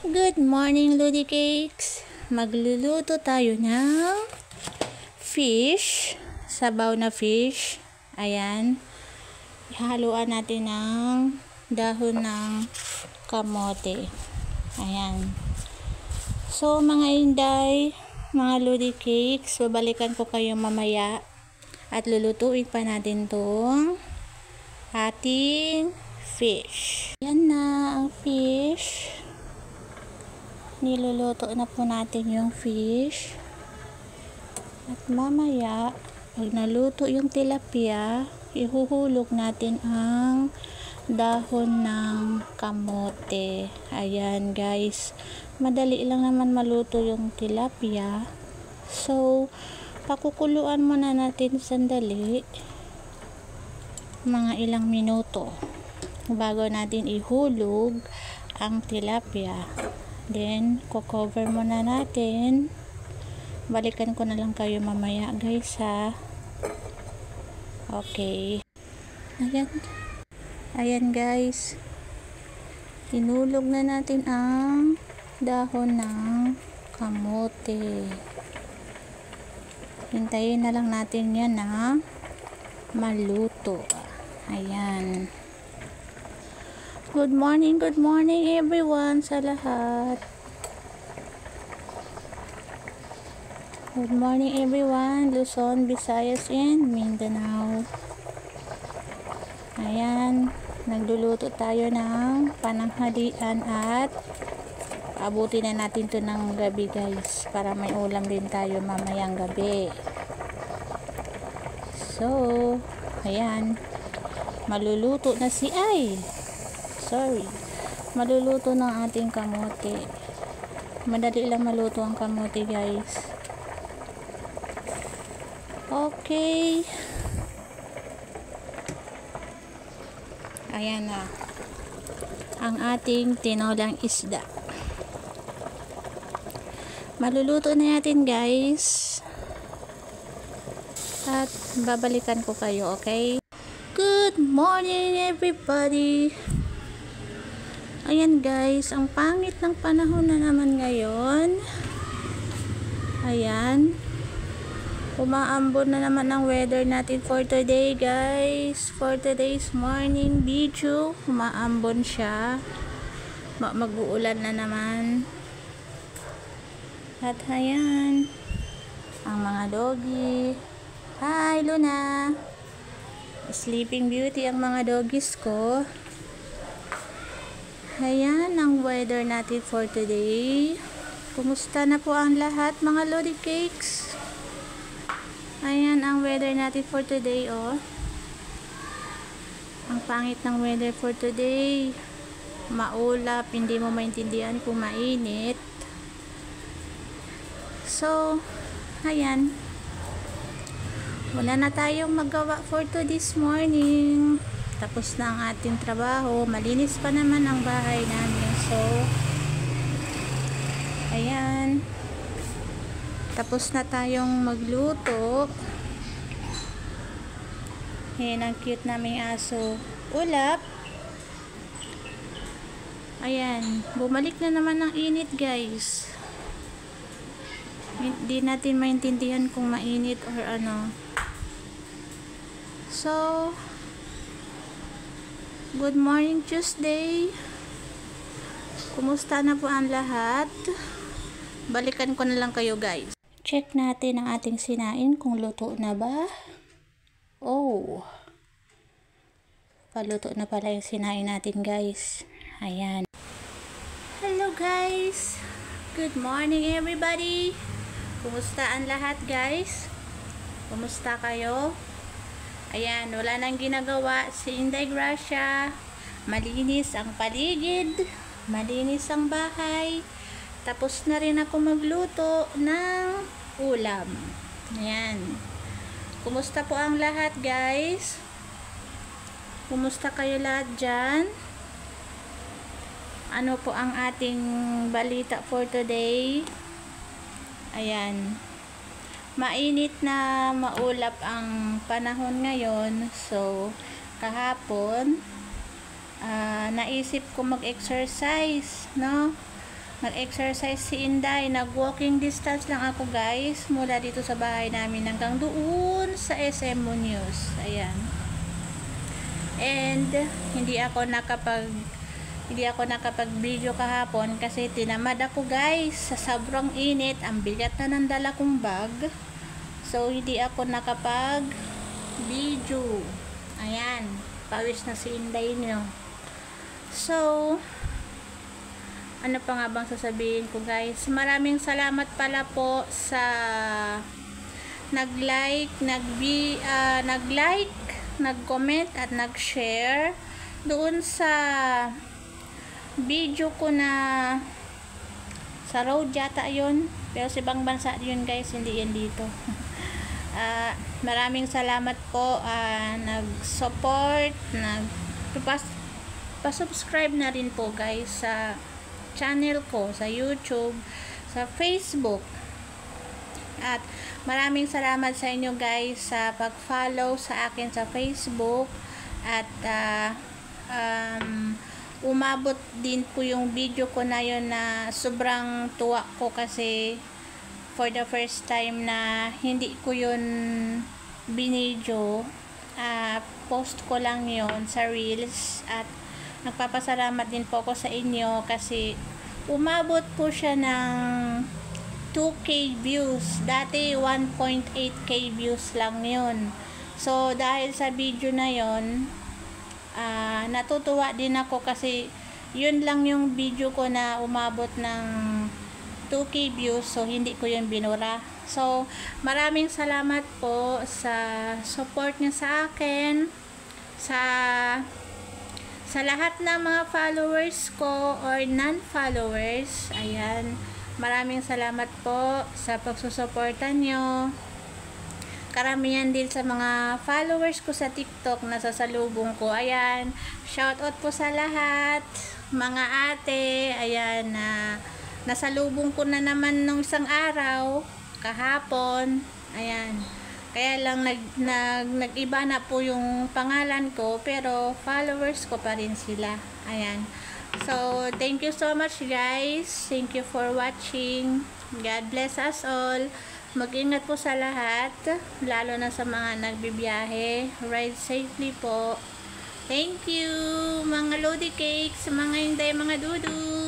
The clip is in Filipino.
Good morning, Ludi Cakes! Magluluto tayo ng fish, sabaw na fish. Ayan. Ihaluan natin ng dahon ng kamote. Ayan. So, mga inday, mga Ludi Cakes, babalikan ko kayo mamaya at lulutuin pa natin tong ating fish. Ayan na ang fish. Niluluto na po natin yung fish. At mamaya, pag naluto yung tilapia, ihuhulog natin ang dahon ng kamote. Ayan guys. Madali lang naman maluto yung tilapia. So, pakukuluan muna natin sandali. Mga ilang minuto. Bago natin ihulog ang tilapia. Then, cover muna natin. Balikan ko na lang kayo mamaya, guys, ha. Okay. Ayan. Ayan, guys. Hinulog na natin ang dahon ng kamote. Hintayin na lang natin yan na maluto. Ayan. Good morning everyone sa lahat. Good morning everyone, Luzon, Visayas, and Mindanao. Ayan, nagluluto tayo ng pananghalian at abutin na natin to ng gabi guys, para may ulam din tayo mamayang gabi. So, ayan, maluluto na maluluto ng ating kamote. Madali lang maluto ang kamote guys. Okay, ayan na ang ating tinolang isda. Maluluto na natin guys, at babalikan ko kayo. Okay, good morning everybody. Ayan guys, ang pangit ng panahon na naman ngayon. Ayan, umaambon na naman ang weather natin for today guys. For today's morning video, umaambon siya. Mag-uulan na naman. At ayan, ang mga doggy. Hi Luna, Sleeping Beauty ang mga doggies ko. Ayan ang weather natin for today. Kumusta na po ang lahat mga Lodi Cakes? Ayan ang weather natin for today, oh. Ang pangit ng weather for today. Maulap, hindi mo maintindihan kung mainit. So, ayan. Wala na tayong magawa for this morning. Tapos na ang ating trabaho. Malinis pa naman ang bahay namin. So, ayan. Tapos na tayong magluto. Ayan ang cute naming aso. Ulap. Ayan. Bumalik na naman ang init guys. Hindi natin maintindihan kung mainit or ano. So, good morning Tuesday. Kumusta na po ang lahat? Balikan ko na lang kayo guys. Check natin ang ating sinain kung luto na ba. Oh, paluto na pala yung sinain natin guys. Ayan. Hello guys. Good morning everybody. Kumusta ang lahat guys? Kumusta kayo? Ayan, wala nang ginagawa si Inday Gracia. Malinis ang paligid, malinis ang bahay. Tapos na rin ako magluto ng ulam. Ayan. Kumusta po ang lahat guys? Kumusta kayo lahat dyan? Ano po ang ating balita for today? Ayan. Mainit na maulap ang panahon ngayon. So, kahapon, naisip ko mag-exercise, no? Nag-exercise si Inday. Nag-walking distance lang ako guys. Mula dito sa bahay namin hanggang doon sa SM Muñoz. Ayan. And hindi ako nakapag-video kahapon kasi tinamad ako guys. Sa sobrang init. Ang bigat na ng dala kong bag. So hindi ako nakapag-video. Ayan. Pawis na si Inday nyo. So ano pa nga bang sasabihin ko guys, maraming salamat pala po sa nag-like, nag-comment at nag-share doon sa video ko na sa road yata yun, pero sa ibang bansa yun guys, hindi yan dito. Maraming salamat po, nag-support, pa-subscribe na rin po guys sa channel ko, sa YouTube, sa Facebook. At maraming salamat sa inyo guys sa pag-follow sa akin sa Facebook. At umabot din po yung video ko na yun na sobrang tuwa ko kasi for the first time na hindi ko yun binidyo. Post ko lang yun sa Reels at nagpapasalamat din po ako sa inyo kasi umabot po siya ng 2K views. Dati 1.8K views lang yun. So dahil sa video na yun, natutuwa din ako kasi yun lang yung video ko na umabot ng 2K views. So hindi ko yun binura. So maraming salamat po sa support niyo sa akin, sa lahat ng mga followers ko or non-followers. Ayan, maraming salamat po sa pagsusuporta nyo. Karamihan din sa mga followers ko sa TikTok na sasalubong ko. Ayan, shoutout po sa lahat mga ate. Ayan, nasalubong ko na naman nung isang araw kahapon. Ayan, kaya lang nag-iba na po yung pangalan ko pero followers ko pa rin sila. Ayan. So, thank you so much guys. Thank you for watching. God bless us all. Mag-ingat po sa lahat, lalo na sa mga nagbibiyahe. Ride safely po. Thank you mga Lodi Cakes, mga Inday, mga Dudu.